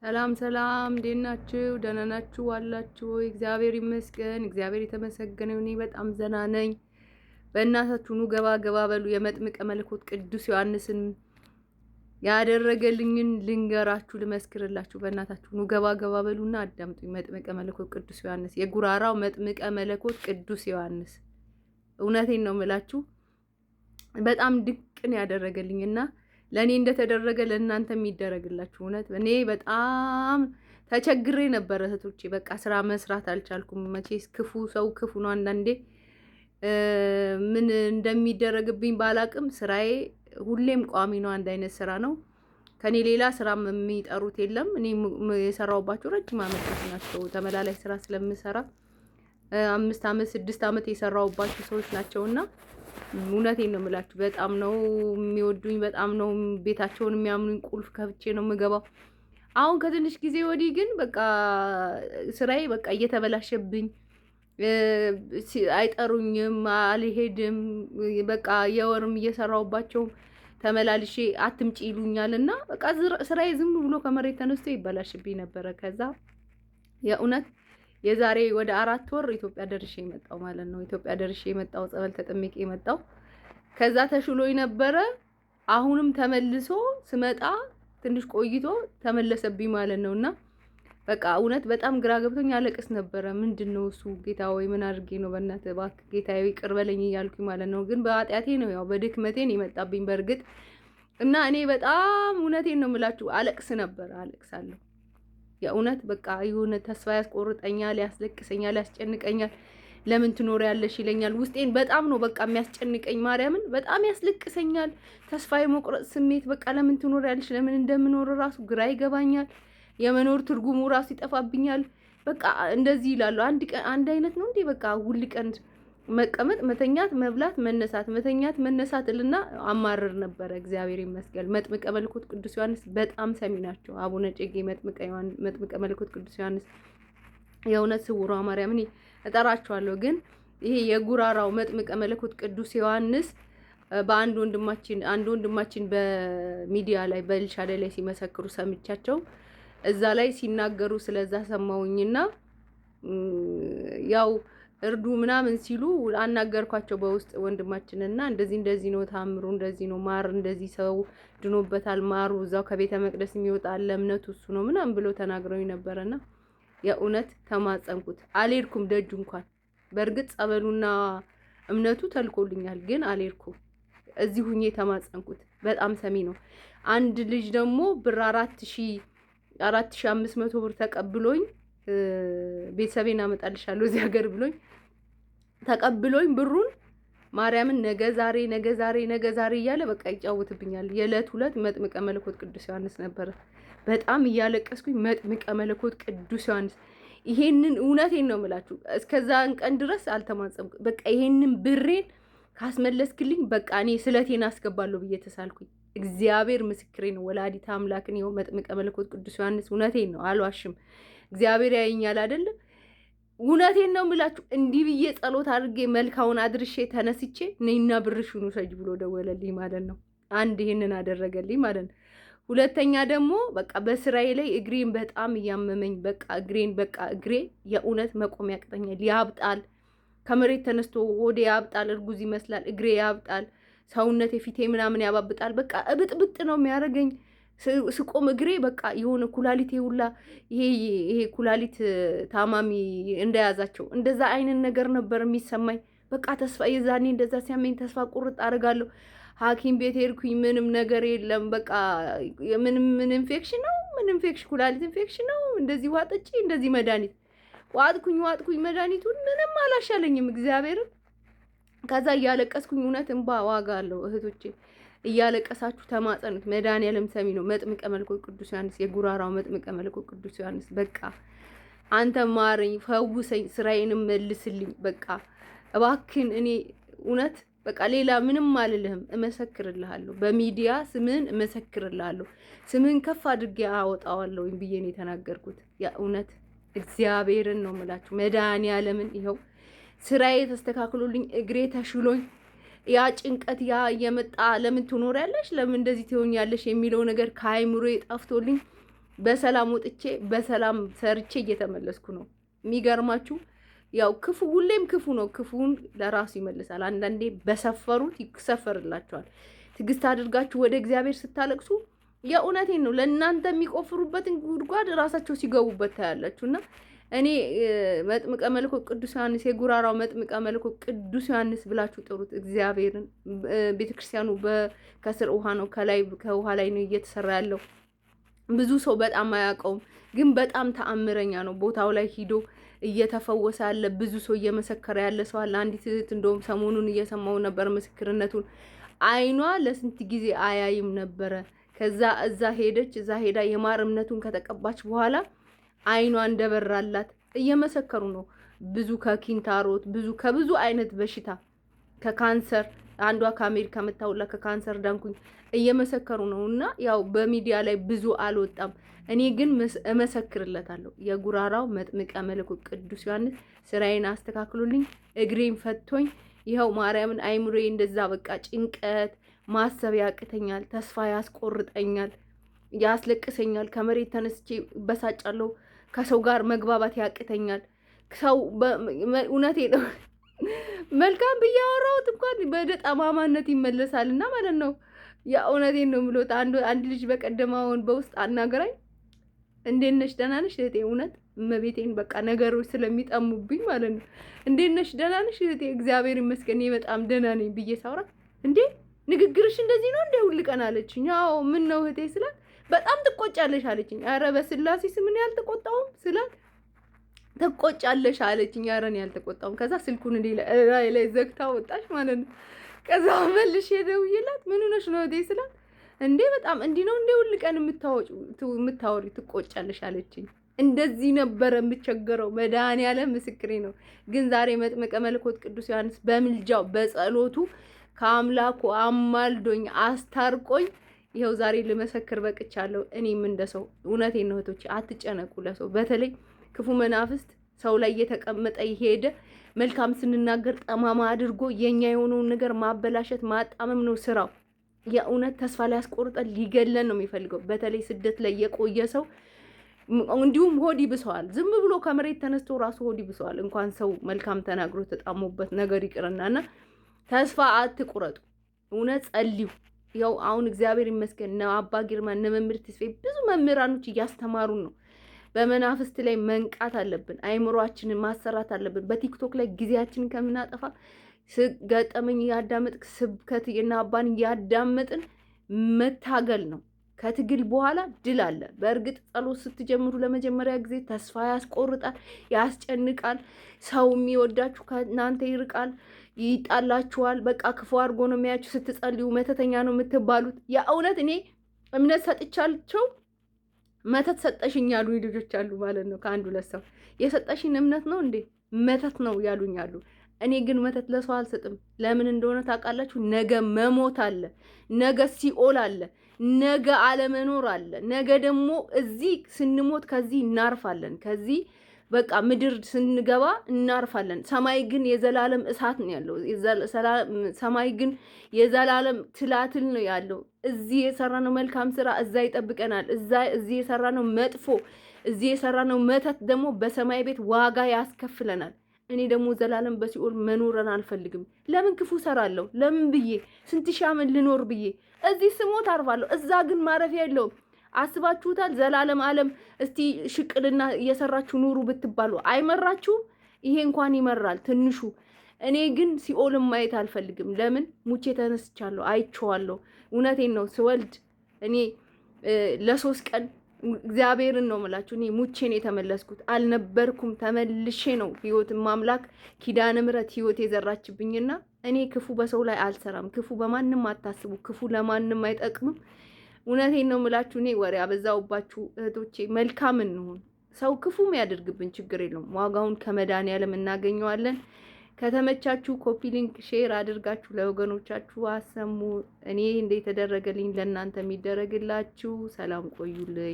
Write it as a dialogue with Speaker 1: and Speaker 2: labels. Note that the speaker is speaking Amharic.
Speaker 1: ሰላም ሰላም እንዴት ናችሁ? ደህና ናችሁ አላችሁ? እግዚአብሔር ይመስገን። እግዚአብሔር የተመሰገነ ይሁን። እኔ በጣም ዘና ነኝ። በእናታችሁ ኑ ገባ ገባ በሉ። የመጥምቀ መለኮት ቅዱስ ዮሐንስን ያደረገልኝን ልንገራችሁ፣ ልመስክርላችሁ። በእናታችሁ ኑ ገባ ገባ በሉና አዳምጡኝ። መጥምቀ መለኮት ቅዱስ ዮሐንስ፣ የጉራራው መጥምቀ መለኮት ቅዱስ ዮሐንስ። እውነቴን ነው የምላችሁ፣ በጣም ድቅን ያደረገልኝና ለኔ እንደተደረገ ለእናንተ የሚደረግላችሁ። እውነት እኔ በጣም ተቸግሬ ነበር እህቶቼ። በቃ ስራ መስራት አልቻልኩም። መቼስ ክፉ ሰው ክፉ ነው። አንዳንዴ ምን እንደሚደረግብኝ ባላቅም ስራዬ ሁሌም ቋሚ ነው። አንድ አይነት ስራ ነው። ከኔ ሌላ ስራም የሚጠሩት የለም። እኔ የሰራሁባቸው ረጅም አመታት ናቸው። ተመላላይ ስራ ስለምሰራ 5 አመት 6 አመት የሰራሁባቸው ሰዎች ናቸውና እውነቴን ነው የምላችሁ። በጣም ነው የሚወዱኝ፣ በጣም ነው ቤታቸውን የሚያምኑኝ። ቁልፍ ከፍቼ ነው የምገባው። አሁን ከትንሽ ጊዜ ወዲህ ግን በቃ ስራዬ በቃ እየተበላሸብኝ፣ አይጠሩኝም፣ አልሄድም። በቃ የወርም እየሰራሁባቸው ተመላልሼ አትምጪ ይሉኛልና በቃ ስራዬ ዝም ብሎ ከመሬት ተነስቶ ይበላሽብኝ ነበረ። ከዛ የእውነት የዛሬ ወደ 4 ወር ኢትዮጵያ ደርሼ የመጣው ማለት ነው። ኢትዮጵያ ደርሼ የመጣው ጸበል ተጠምቄ የመጣው ከዛ ተሽሎኝ ነበረ። አሁንም ተመልሶ ስመጣ ትንሽ ቆይቶ ተመለሰብኝ ማለት ነውና በቃ እውነት በጣም ግራ ገብቶኝ አለቅስ ነበረ። ምንድነው እሱ? ጌታ ወይ ምን አድርጌ ነው? በእናትህ እባክህ ጌታዬ ይቅር በለኝ እያልኩኝ ማለት ነው። ግን በኃጢአቴ ነው፣ ያው በድክመቴን የመጣብኝ በእርግጥ እና እኔ በጣም እውነቴን ነው የምላችሁ አለቅስ ነበር፣ አለቅሳለሁ። የእውነት በቃ የሆነ ተስፋ ያስቆርጠኛል፣ ያስለቅሰኛል፣ ያስጨንቀኛል። ለምን ትኖሪያለሽ ይለኛል። ውስጤን በጣም ነው በቃ የሚያስጨንቀኝ። ማርያምን በጣም ያስለቅሰኛል። ተስፋ የመቁረጥ ስሜት በቃ ለምን ትኖሪያለሽ? ለምን እንደምኖር ራሱ ግራ ይገባኛል። የመኖር ትርጉሙ ራሱ ይጠፋብኛል። በቃ እንደዚህ ይላሉ። አንድ አይነት ነው እንዴ? በቃ ሁል ቀን መቀመጥ፣ መተኛት፣ መብላት፣ መነሳት፣ መተኛት፣ መነሳት እልና አማረር ነበረ። እግዚአብሔር ይመስገን። መጥምቀ መለኮት ቅዱስ ዮሐንስ በጣም ሰሚ ናቸው። አቡነ እጨጌ መጥምቀ መለኮት ቅዱስ ዮሐንስ የእውነት ስውሯ ማርያም እኔ እጠራቸዋለሁ። ግን ይሄ የጉራራው መጥምቀ መለኮት ቅዱስ ዮሐንስ በአንድ ወንድማችን በሚዲያ ላይ በኤልሻዳይ ላይ ሲመሰክሩ ሰምቻቸው እዛ ላይ ሲናገሩ ስለዛ ሰማውኝና ያው እርዱ ምናምን ሲሉ አናገርኳቸው በውስጥ ወንድማችንና እንደዚህ ነው ታምሩ፣ እንደዚህ ነው ማር፣ እንደዚህ ሰው ድኖበታል ማሩ፣ እዛው ከቤተ መቅደስ የሚወጣል ለእምነቱ እሱ ነው ምናምን ብሎ ተናግረውኝ ነበርና የእውነት ተማጸንኩት። አልሄድኩም ደጁ እንኳን። በእርግጥ ጸበሉና እምነቱ ተልኮልኛል፣ ግን አልሄድኩም። እዚህ ሁኜ ተማጸንኩት። በጣም ሰሚ ነው። አንድ ልጅ ደግሞ ብር 4500 ብር ተቀብሎኝ ቤተሰቤን አመጣልሻለሁ እዚህ ሀገር ብሎኝ ተቀብሎኝ ብሩን ማርያምን ነገ ዛሬ እያለ በቃ ይጫወትብኛል። የዕለት ሁለት መጥምቀ መለኮት ቅዱስ ዮሐንስ ነበረ። በጣም እያለቀስኩኝ መጥምቀ መለኮት ቅዱስ ዮሐንስ ይሄንን እውነቴን ነው የምላችሁ እስከዛን ቀን ድረስ አልተማጸምኩ። በቃ ይሄንን ብሬን ካስመለስክልኝ በቃ እኔ ስለቴን አስገባለሁ ብዬ ተሳልኩኝ። እግዚአብሔር ምስክሬ ነው። ወላዲተ አምላክን ይኸው መጥምቀ መለኮት ቅዱስ ዮሐንስ እውነቴን ነው፣ አልዋሽም። እግዚአብሔር ያየኛል አይደለ? እውነቴን ነው የምላችሁ። እንዲህ ብዬ ጸሎት አድርጌ መልካውን አድርሼ ተነስቼ ነይና ብርሽኑ ሰጅ ብሎ ደወለልኝ ማለት ነው። አንድ ይሄንን አደረገልኝ ማለት ነው። ሁለተኛ ደግሞ በቃ በስራዬ ላይ እግሬን በጣም እያመመኝ እግሬ የእውነት መቆም ያቅተኛል፣ ያብጣል። ከመሬት ተነስቶ ወደ ያብጣል፣ እርጉዝ ይመስላል። እግሬ ያብጣል፣ ሰውነቴ ፊቴ ምናምን ያባብጣል። በቃ እብጥብጥ ነው የሚያደርገኝ ስቆም እግሬ በቃ የሆነ ኩላሊቴ ሁላ ይሄ ኩላሊት ታማሚ እንደያዛቸው እንደዛ አይነት ነገር ነበር የሚሰማኝ። በቃ ተስፋ የዛኔ እንደዛ ሲያመኝ ተስፋ ቁርጥ አደርጋለሁ። ሐኪም ቤት ሄድኩኝ፣ ምንም ነገር የለም። በቃ ምን ኢንፌክሽን ነው፣ ኩላሊት ኢንፌክሽን ነው። እንደዚህ ዋጥጪ፣ እንደዚህ መድኃኒት ዋጥኩኝ መድኃኒቱን ምንም አላሻለኝም እግዚአብሔርን። ከዛ እያለቀስኩኝ እውነት እንባ ዋጋ አለው እህቶቼ፣ እያለቀሳችሁ ተማጸኑት። መድኃኒዓለም ሰሚ ነው። መጥምቀ መለኮት ቅዱስ ዮሐንስ፣ የጉራራው መጥምቀ መለኮት ቅዱስ ዮሐንስ በቃ አንተ ማረኝ፣ ፈውሰኝ፣ ስራዬንም መልስልኝ። በቃ እባክን እኔ እውነት በቃ ሌላ ምንም አልልህም። እመሰክርልሃለሁ፣ በሚዲያ ስምህን እመሰክርልሃለሁ፣ ስምህን ከፍ አድርጌ አወጣዋለሁ ብዬ ነው የተናገርኩት። የእውነት እግዚአብሔርን ነው የምላችሁ። መድኃኒዓለምን ይኸው ስራዬ ተስተካክሎልኝ እግሬ ተሽሎኝ ያ ጭንቀት ያ እየመጣ ለምን ትኖሪያለሽ፣ ለምን እንደዚህ ትሆኛለሽ የሚለው ነገር ከአይምሮዬ ጠፍቶልኝ በሰላም ወጥቼ በሰላም ሰርቼ እየተመለስኩ ነው። የሚገርማችሁ ያው ክፉ ሁሌም ክፉ ነው። ክፉን ለራሱ ይመልሳል። አንዳንዴ በሰፈሩት ይሰፈርላቸዋል። ትዕግስት አድርጋችሁ ወደ እግዚአብሔር ስታለቅሱ የእውነቴን ነው ለእናንተ የሚቆፍሩበትን ጉድጓድ ራሳቸው ሲገቡበት ታያላችሁ። እና እኔ መጥምቀ መለኮት ቅዱስ ዮሐንስ የጉራራው መጥምቀ መለኮት ቅዱስ ዮሐንስ ብላችሁ ጥሩት። እግዚአብሔርን ቤተክርስቲያኑ ከስር ውሃ ነው፣ ከላይ ከውሃ ላይ ነው እየተሰራ ያለው። ብዙ ሰው በጣም አያውቀውም፣ ግን በጣም ተአምረኛ ነው። ቦታው ላይ ሂዶ እየተፈወሰ ያለ ብዙ ሰው እየመሰከረ ያለ ሰው አለ። አንዲት እህት እንደውም ሰሞኑን እየሰማው ነበር ምስክርነቱን። አይኗ ለስንት ጊዜ አያይም ነበረ። ከዛ እዛ ሄደች። እዛ ሄዳ የማር እምነቱን ከተቀባች በኋላ አይኗ እንደበራላት እየመሰከሩ ነው። ብዙ ከኪንታሮት ከብዙ አይነት በሽታ ከካንሰር አንዷ ከአሜሪካ መታውላ ከካንሰር ዳንኩኝ እየመሰከሩ ነው። እና ያው በሚዲያ ላይ ብዙ አልወጣም። እኔ ግን እመሰክርለታለሁ። የጉራራው መጥምቀ መለኮት ቅዱስ ዮሐንስ ስራዬን አስተካክሉልኝ፣ እግሬን ፈቶኝ ይኸው ማርያምን አይምሮዬ እንደዛ በቃ ጭንቀት ማሰብ ያቅተኛል፣ ተስፋ ያስቆርጠኛል፣ ያስለቅሰኛል። ከመሬት ተነስቼ በሳጫለሁ፣ ከሰው ጋር መግባባት ያቅተኛል። ሰው እውነቴ ነው መልካም ብዬ አወራሁት እንኳን ወደ ጠማማነት ይመለሳልና ማለት ነው። የእውነቴን ነው የምሎት። አንድ ልጅ በቀደማውን በውስጥ አናገራኝ። እንዴት ነሽ ደህና ነሽ እህቴ? እውነት እመቤቴን በቃ ነገሮች ስለሚጠሙብኝ ማለት ነው። እንዴት ነሽ ደህና ነሽ እህቴ? እግዚአብሔር ይመስገን በጣም ደህና ነኝ ብዬ ሳውራት እንዴ ንግግርሽ እንደዚህ ነው እንደ ሁል ቀን አለችኝ። አዎ ምን ነው እህቴ ስላት በጣም ትቆጫለሽ አለችኝ። ኧረ በስላሴ ስምን ያልተቆጣውም ስላት ትቆጫለሽ አለችኝ። ኧረ እኔ ያልተቆጣውም። ከዛ ስልኩን እንዴ ላይ ዘግታ ወጣች ማለት ነው። ከዛ መልሼ ደውዬላት ምን ሆነሽ ነው እህቴ ስላት እንዴ በጣም እንዲህ ነው እንደ ሁል ቀን የምታወሪ ትቆጫለሽ አለችኝ። እንደዚህ ነበረ የምቸገረው። መድኃኒዓለም ምስክሬ ነው። ግን ዛሬ መጥምቀ መለኮት ቅዱስ ዮሐንስ በምልጃው በጸሎቱ ከአምላኩ አማልዶኝ አስታርቆኝ ይኸው ዛሬ ልመሰክር በቅቻለሁ። እኔም እንደሰው እውነቴን ነው እህቶቼ፣ አትጨነቁ ለሰው። በተለይ ክፉ መናፍስት ሰው ላይ እየተቀመጠ ይሄደ መልካም ስንናገር ጠማማ አድርጎ የኛ የሆነውን ነገር ማበላሸት ማጣመም ነው ስራው። የእውነት ተስፋ ላይ ያስቆርጠን ሊገለን ነው የሚፈልገው። በተለይ ስደት ላይ የቆየ ሰው እንዲሁም ሆድ ይብሰዋል። ዝም ብሎ ከመሬት ተነስቶ ራሱ ሆድ ይብሰዋል። እንኳን ሰው መልካም ተናግሮ ተጣሞበት ነገር ይቅርናና ተስፋ አትቁረጡ። እውነት ጸልዩ። ያው አሁን እግዚአብሔር ይመስገን ነው አባ ግርማ እነ መምህር ተስፋዬ ብዙ መምህራኖች እያስተማሩን ነው። በመናፍስት ላይ መንቃት አለብን። አይምሮአችንን ማሰራት አለብን። በቲክቶክ ላይ ጊዜያችንን ከምናጠፋ ገጠመኝ እያዳመጥክ ስብከት እና አባን እያዳመጥን መታገል ነው። ከትግል በኋላ ድል አለ። በእርግጥ ጸሎት ስትጀምሩ ለመጀመሪያ ጊዜ ተስፋ ያስቆርጣል፣ ያስጨንቃል። ሰው የሚወዳችሁ ከእናንተ ይርቃል፣ ይጣላችኋል። በቃ ክፉ አድርጎ ነው የሚያችሁ። ስትጸልዩ መተተኛ ነው የምትባሉት። የእውነት እኔ እምነት ሰጥቻቸው መተት ሰጠሽኝ ያሉኝ ልጆች አሉ ማለት ነው። ከአንዱ ለሰው የሰጠሽኝ እምነት ነው እንዴ? መተት ነው ያሉኝ አሉ። እኔ ግን መተት ለሰው አልሰጥም። ለምን እንደሆነ ታውቃላችሁ? ነገ መሞት አለ፣ ነገ ሲኦል አለ፣ ነገ አለመኖር አለ። ነገ ደግሞ እዚህ ስንሞት ከዚህ እናርፋለን። ከዚህ በቃ ምድር ስንገባ እናርፋለን። ሰማይ ግን የዘላለም እሳት ነው ያለው። ሰማይ ግን የዘላለም ትላትል ነው ያለው። እዚህ የሰራነው መልካም ስራ እዛ ይጠብቀናል። እዚህ የሰራነው መጥፎ፣ እዚህ የሰራነው መተት ደግሞ በሰማይ ቤት ዋጋ ያስከፍለናል። እኔ ደግሞ ዘላለም በሲኦል መኖርን አልፈልግም። ለምን ክፉ ሰራለሁ? ለምን ብዬ ስንት ሺህ ዓመት ልኖር ብዬ እዚህ ስሞት አርፋለሁ። እዛ ግን ማረፊያ የለውም። አስባችሁታል? ዘላለም ዓለም እስቲ ሽቅልና እየሰራችሁ ኑሩ ብትባሉ አይመራችሁም? ይሄ እንኳን ይመራል ትንሹ። እኔ ግን ሲኦልን ማየት አልፈልግም። ለምን? ሙቼ ተነስቻለሁ፣ አይቼዋለሁ። እውነቴን ነው። ስወልድ እኔ ለ3 ቀን እግዚአብሔርን ነው የምላችሁ። እኔ ሙቼን የተመለስኩት አልነበርኩም። ተመልሼ ነው ህይወትን ማምላክ ኪዳነ ምሕረት ህይወት የዘራችብኝና እኔ ክፉ በሰው ላይ አልሰራም። ክፉ በማንም አታስቡ። ክፉ ለማንም አይጠቅምም። እውነቴን ነው የምላችሁ። እኔ ወሬ አበዛውባችሁ እህቶቼ። መልካም እንሁን። ሰው ክፉም ያደርግብን ችግር የለውም። ዋጋውን ከመድኃኒዓለም እናገኘዋለን። ከተመቻችሁ ኮፒ ሊንክ ሼር አድርጋችሁ ለወገኖቻችሁ አሰሙ። እኔ እንደተደረገልኝ ለእናንተ የሚደረግላችሁ። ሰላም ቆዩልኝ።